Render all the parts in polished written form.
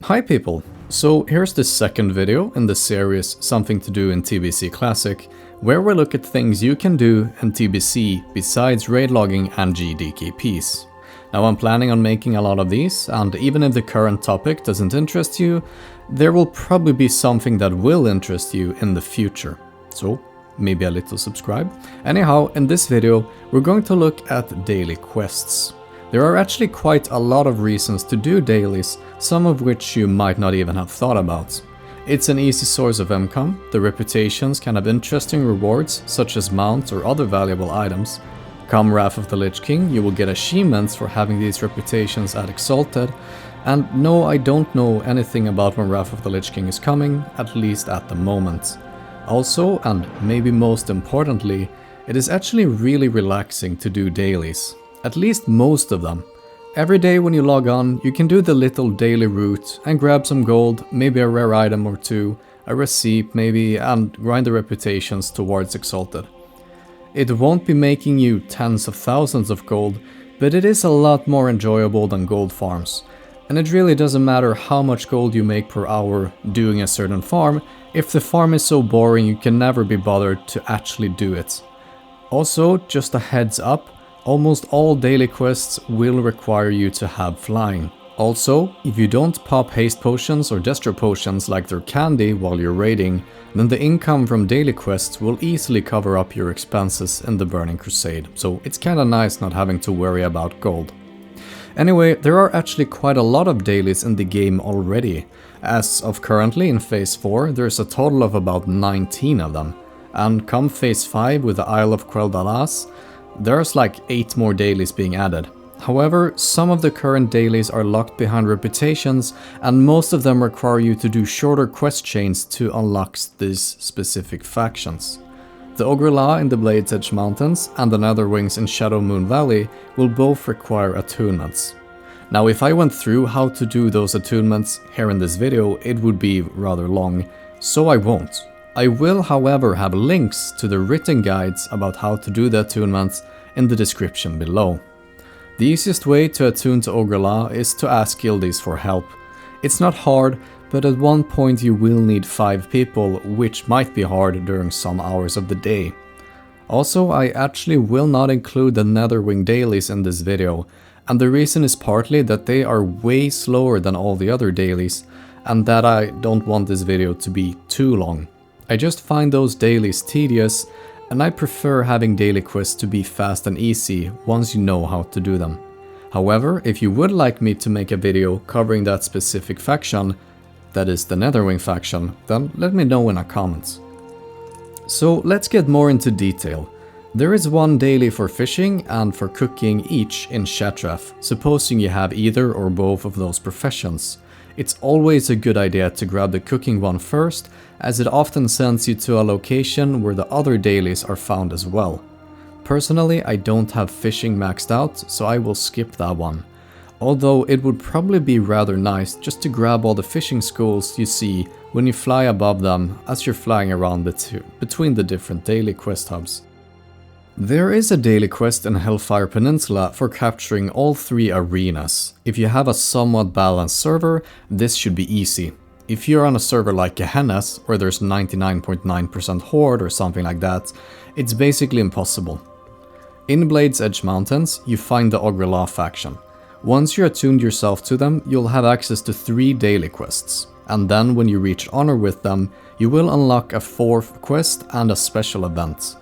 Hi people! So here's the second video in the series Something to Do in TBC Classic, where we look at things you can do in TBC besides raid logging and GDKPs. Now I'm planning on making a lot of these, and even if the current topic doesn't interest you, there will probably be something that will interest you in the future. So maybe a little subscribe. Anyhow, in this video we're going to look at daily quests. There are actually quite a lot of reasons to do dailies, some of which you might not even have thought about. It's an easy source of income, the reputations can have interesting rewards such as mounts or other valuable items. Come Wrath of the Lich King, you will get achievements for having these reputations at Exalted, and no, I don't know anything about when Wrath of the Lich King is coming, at least at the moment. Also, and maybe most importantly, it is actually really relaxing to do dailies. At least most of them. Every day when you log on, you can do the little daily route and grab some gold, maybe a rare item or two, a receipt maybe, and grind the reputations towards Exalted. It won't be making you tens of thousands of gold, but it is a lot more enjoyable than gold farms. And it really doesn't matter how much gold you make per hour doing a certain farm, if the farm is so boring you can never be bothered to actually do it. Also, just a heads up, almost all daily quests will require you to have flying. Also, if you don't pop haste potions or destro potions like they're candy while you're raiding, then the income from daily quests will easily cover up your expenses in the Burning Crusade, so it's kinda nice not having to worry about gold. Anyway, there are actually quite a lot of dailies in the game already. As of currently in Phase 4, there's a total of about 19 of them. And come Phase 5 with the Isle of Quel'Dalas, there's like 8 more dailies being added. However, some of the current dailies are locked behind reputations, and most of them require you to do shorter quest chains to unlock these specific factions. The Ogrila in the Blades Edge Mountains and the Netherwings in Shadow Moon Valley will both require attunements. Now if I went through how to do those attunements here in this video, it would be rather long, so I won't. I will, however, have links to the written guides about how to do the attunements in the description below. The easiest way to attune to Ogrila is to ask guildies for help. It's not hard, but at one point you will need 5 people, which might be hard during some hours of the day. Also, I actually will not include the Netherwing dailies in this video, and the reason is partly that they are way slower than all the other dailies, and that I don't want this video to be too long. I just find those dailies tedious, and I prefer having daily quests to be fast and easy once you know how to do them. However, if you would like me to make a video covering that specific faction, that is the Netherwing faction, then let me know in the comments. So let's get more into detail. There is one daily for fishing and for cooking each in Shattrath, supposing you have either or both of those professions. It's always a good idea to grab the cooking one first, as it often sends you to a location where the other dailies are found as well. Personally, I don't have fishing maxed out, so I will skip that one. Although it would probably be rather nice just to grab all the fishing schools you see when you fly above them as you're flying around between the different daily quest hubs. There is a daily quest in Hellfire Peninsula for capturing all 3 arenas. If you have a somewhat balanced server, this should be easy. If you're on a server like Gehenna's, where there's 99.9% horde or something like that, it's basically impossible. In Blades Edge Mountains, you find the Ogrila faction. Once you attuned yourself to them, you'll have access to 3 daily quests. And then when you reach honor with them, you will unlock a 4th quest and a special event.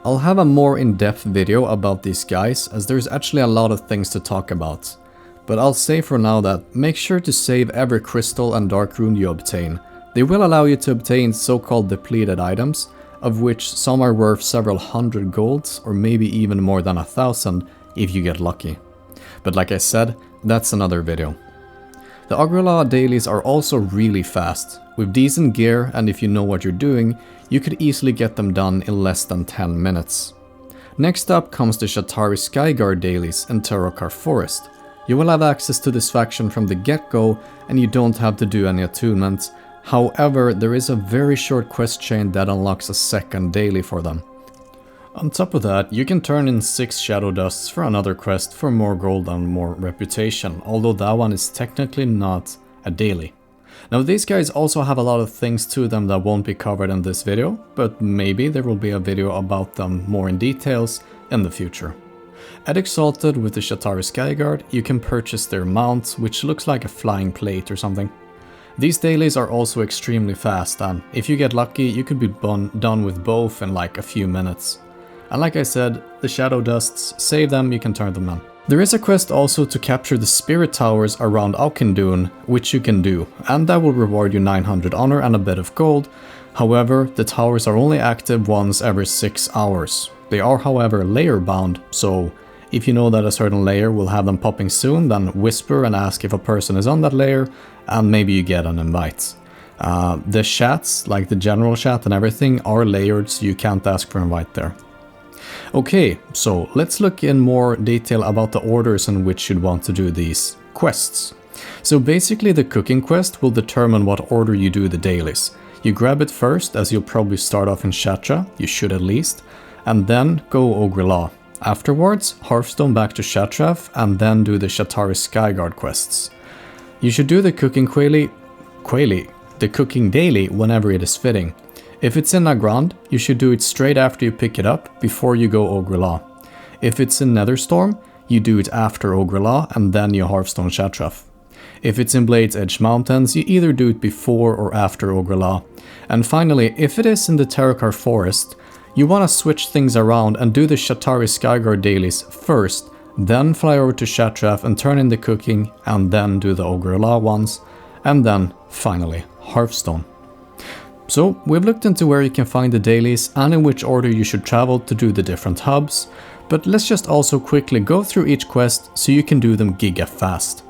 I'll have a more in-depth video about these guys, as there's actually a lot of things to talk about. But I'll say for now that make sure to save every crystal and dark rune you obtain. They will allow you to obtain so-called depleted items, of which some are worth several hundred golds or maybe even more than 1,000 if you get lucky. But like I said, that's another video. The Ogrila dailies are also really fast. With decent gear and if you know what you're doing, you could easily get them done in less than 10 minutes. Next up comes the Shataari Skyguard dailies in Terokar Forest. You will have access to this faction from the get-go and you don't have to do any attunements. However, there is a very short quest chain that unlocks a second daily for them. On top of that, you can turn in 6 Shadow Dusts for another quest for more gold and more reputation, although that one is technically not a daily. Now these guys also have a lot of things to them that won't be covered in this video, but maybe there will be a video about them more in details in the future. At Exalted with the Shataari Skyguard, you can purchase their mount, which looks like a flying plate or something. These dailies are also extremely fast, and if you get lucky, you could be done with both in like a few minutes. And like I said, the shadow dusts, save them, you can turn them in. There is a quest also to capture the spirit towers around Auchindoun, which you can do, and that will reward you 900 honor and a bit of gold. However, the towers are only active once every 6 hours. They are however layer bound, so if you know that a certain layer will have them popping soon, then whisper and ask if a person is on that layer, and maybe you get an invite. The chats, like the general chat and everything, are layered, so you can't ask for invite there. Okay, so let's look in more detail about the orders in which you'd want to do these quests. So basically the cooking quest will determine what order you do the dailies. You grab it first, as you'll probably start off in Shatra, you should at least, and then go Ogrila. Afterwards, Hearthstone back to Shatrath, and then do the Shataari Skyguard quests. You should do the cooking the cooking daily whenever it is fitting. If it's in Nagrand, you should do it straight after you pick it up, before you go Ogrila. If it's in Netherstorm, you do it after Ogrila, and then you Hearthstone Shatrath. If it's in Blade's Edge Mountains, you either do it before or after Ogrila. And finally, if it is in the Terakar Forest, you want to switch things around and do the Shataari Skyguard dailies first, then fly over to Shatrath and turn in the cooking, and then do the Ogrila ones, and then finally Hearthstone. So we've looked into where you can find the dailies and in which order you should travel to do the different hubs, but let's just also quickly go through each quest so you can do them giga fast.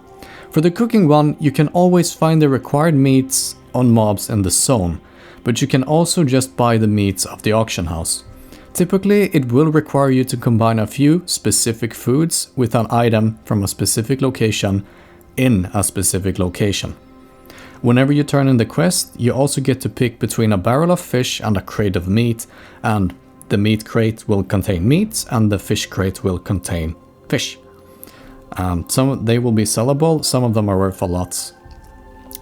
For the cooking one, you can always find the required meats on mobs in the zone, but you can also just buy the meats of the auction house. Typically, it will require you to combine a few specific foods with an item from a specific location in a specific location. Whenever you turn in the quest, you also get to pick between a barrel of fish and a crate of meat, and the meat crate will contain meat and the fish crate will contain fish. They will be sellable, some of them are worth a lot.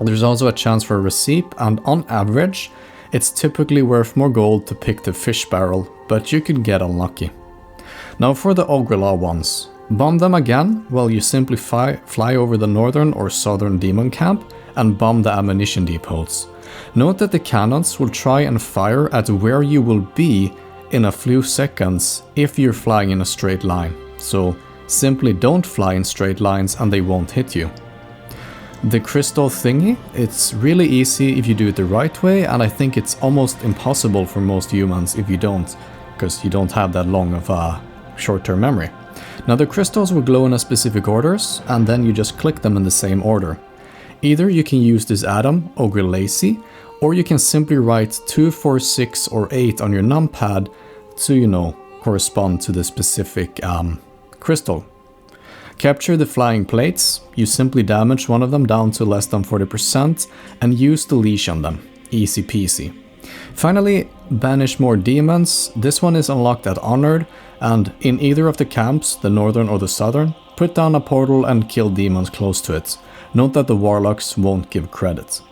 There's also a chance for a receipt, and on average, it's typically worth more gold to pick the fish barrel, but you could get unlucky. Now for the Ogrila ones, bomb them again, well you simply fly over the northern or southern demon camp and bomb the ammunition depots. Note that the cannons will try and fire at where you will be in a few seconds if you're flying in a straight line, so simply don't fly in straight lines and they won't hit you. The crystal thingy, it's really easy if you do it the right way, and I think it's almost impossible for most humans if you don't, because you don't have that long of a short-term memory. Now the crystals will glow in a specific orders, and then you just click them in the same order. Either you can use this atom, Ogrila, or you can simply write 2, 4, 6 or 8 on your numpad to, correspond to the specific crystal. Capture the flying plates, you simply damage one of them down to less than 40% and use the leash on them, easy peasy. Finally, banish more demons. This one is unlocked at Honored, and in either of the camps, the northern or the southern, put down a portal and kill demons close to it. Note that the warlocks won't give credit.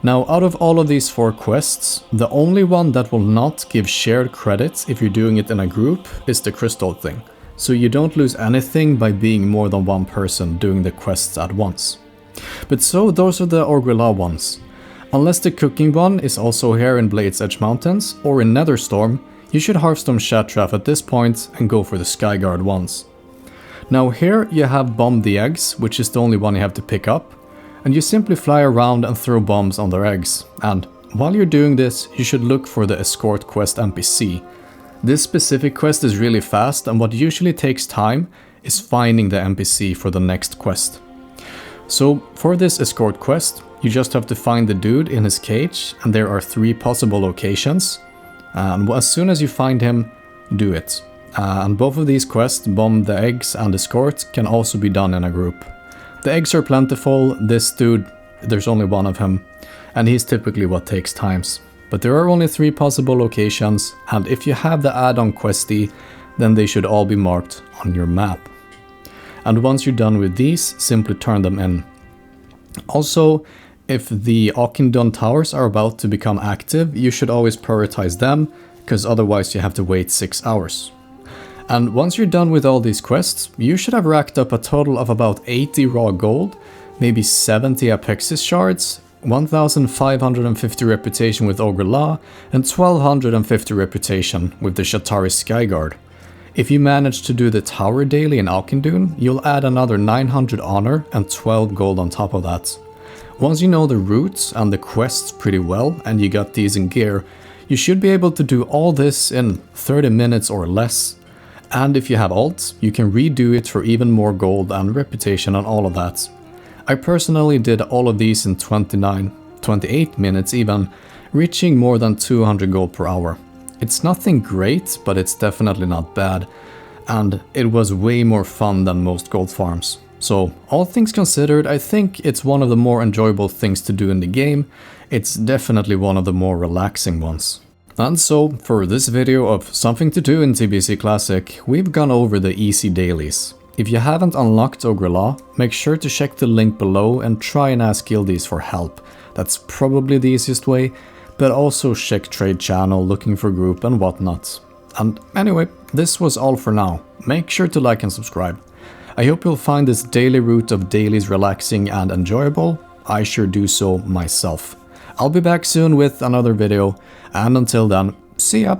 Now out of all of these 4 quests, the only one that will not give shared credits if you're doing it in a group is the crystal thing. So you don't lose anything by being more than one person doing the quests at once. But so those are the Ogrila ones. Unless the cooking one is also here in Blade's Edge Mountains or in Netherstorm, you should Hearthstone Shatrath at this point and go for the Skyguard ones. Now here you have Bomb the Eggs, which is the only one you have to pick up, and you simply fly around and throw bombs on their eggs, and while you're doing this you should look for the Escort Quest NPC. This specific quest is really fast, and what usually takes time is finding the NPC for the next quest. So for this Escort Quest, you just have to find the dude in his cage, and there are 3 possible locations, and as soon as you find him, do it. And both of these quests, Bomb the Eggs and Escort, can also be done in a group. The eggs are plentiful, this dude, there's only one of him, and he's typically what takes times. But there are only 3 possible locations, and if you have the add-on questy, then they should all be marked on your map. And once you're done with these, simply turn them in. Also, if the Auchindoun towers are about to become active, you should always prioritize them, because otherwise you have to wait 6 hours. And once you're done with all these quests, you should have racked up a total of about 80 raw gold, maybe 70 Apexis shards, 1550 reputation with Ogrila, and 1250 reputation with the Shataari Skyguard. If you manage to do the tower daily in Auchindoun, you'll add another 900 honor and 12 gold on top of that. Once you know the routes and the quests pretty well, and you got decent gear, you should be able to do all this in 30 minutes or less. And if you have alt, you can redo it for even more gold and reputation and all of that. I personally did all of these in 28 minutes even, reaching more than 200 gold per hour. It's nothing great, but it's definitely not bad, and it was way more fun than most gold farms. So, all things considered, I think it's one of the more enjoyable things to do in the game. It's definitely one of the more relaxing ones. And so, for this video of something to do in TBC Classic, we've gone over the easy dailies. If you haven't unlocked Ogrila, make sure to check the link below and try and ask guildies for help. That's probably the easiest way, but also check trade channel looking for group and whatnot. And anyway, this was all for now. Make sure to like and subscribe. I hope you'll find this daily route of dailies relaxing and enjoyable. I sure do so myself. I'll be back soon with another video, and until then, see ya!